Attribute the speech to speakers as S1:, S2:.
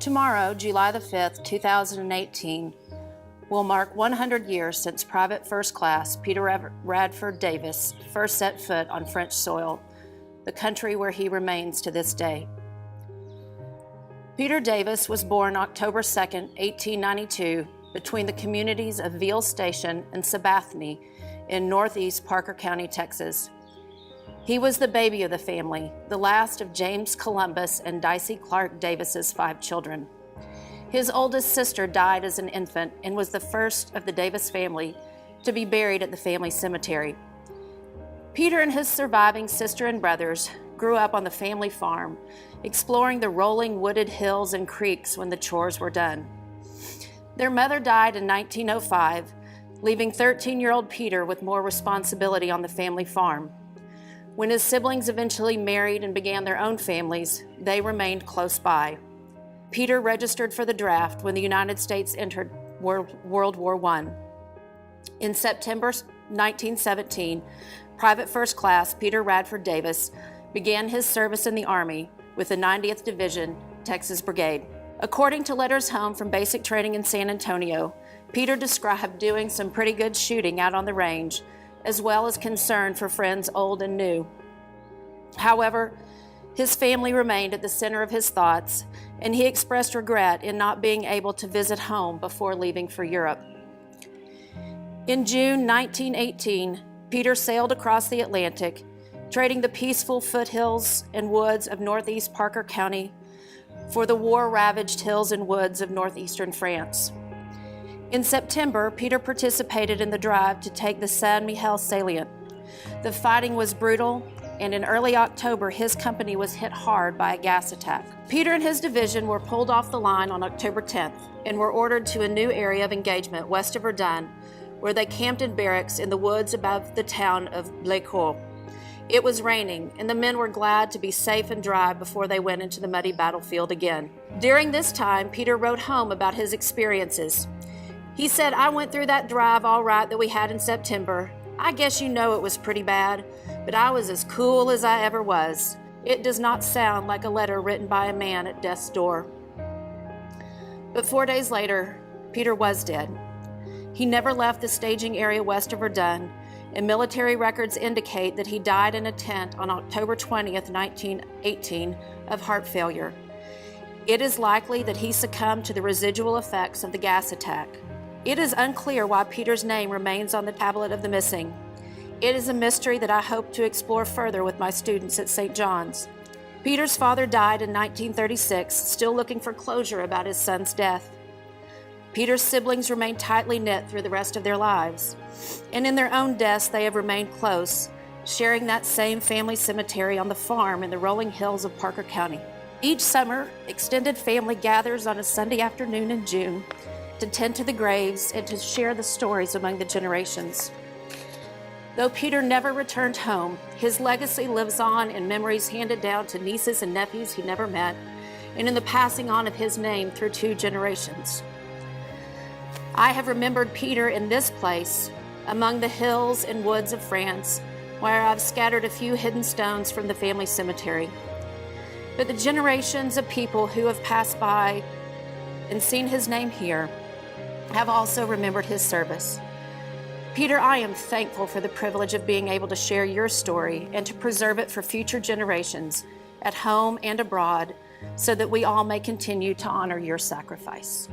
S1: Tomorrow, July the 5th, 2018, will mark 100 years since Private First Class Peter Radford Davis first set foot on French soil, the country where he remains to this day. Peter Davis was born October 2, 1892, between the communities of Veal Station and Sabathani in northeast Parker County, Texas. He was the baby of the family, the last of James Columbus and Dicey Clark Davis's 5 children. His oldest sister died as an infant and was the first of the Davis family to be buried at the family cemetery. Peter and his surviving sister and brothers grew up on the family farm, exploring the rolling wooded hills and creeks when the chores were done. Their mother died in 1905, leaving 13-year-old Peter with more responsibility on the family farm. When his siblings eventually married and began their own families, they remained close by. Peter registered for the draft when the United States entered World War I. In September 1917, Private First Class Peter Radford Davis began his service in the Army with the 90th Division, Texas Brigade. According to letters home from basic training in San Antonio, Peter described doing some pretty good shooting out on the range, as well as concern for friends old and new. However, his family remained at the center of his thoughts, and he expressed regret in not being able to visit home before leaving for Europe. In June 1918, Peter sailed across the Atlantic, trading the peaceful foothills and woods of northeast Parker County for the war-ravaged hills and woods of northeastern France. In September, Peter participated in the drive to take the Saint-Mihiel salient. The fighting was brutal, and in early October, his company was hit hard by a gas attack. Peter and his division were pulled off the line on October 10th and were ordered to a new area of engagement west of Verdun, where they camped in barracks in the woods above the town of Blécourt. It was raining, and the men were glad to be safe and dry before they went into the muddy battlefield again. During this time, Peter wrote home about his experiences. He said, "I went through that drive all right that we had in September. I guess you know it was pretty bad, but I was as cool as I ever was." It does not sound like a letter written by a man at death's door. But 4 days later, Peter was dead. He never left the staging area west of Verdun, and military records indicate that he died in a tent on October 20th, 1918, of heart failure. It is likely that he succumbed to the residual effects of the gas attack. It is unclear why Peter's name remains on the tablet of the missing. It is a mystery that I hope to explore further with my students at St. John's. Peter's father died in 1936, still looking for closure about his son's death. Peter's siblings remained tightly knit through the rest of their lives, and in their own deaths they have remained close, sharing that same family cemetery on the farm in the rolling hills of Parker County. Each summer, extended family gathers on a Sunday afternoon in June to tend to the graves and to share the stories among the generations. Though Peter never returned home, his legacy lives on in memories handed down to nieces and nephews he never met, and in the passing on of his name through 2 generations. I have remembered Peter in this place, among the hills and woods of France, where I've scattered a few hidden stones from the family cemetery. But the generations of people who have passed by and seen his name here have also remembered his service. Peter, I am thankful for the privilege of being able to share your story and to preserve it for future generations at home and abroad, so that we all may continue to honor your sacrifice.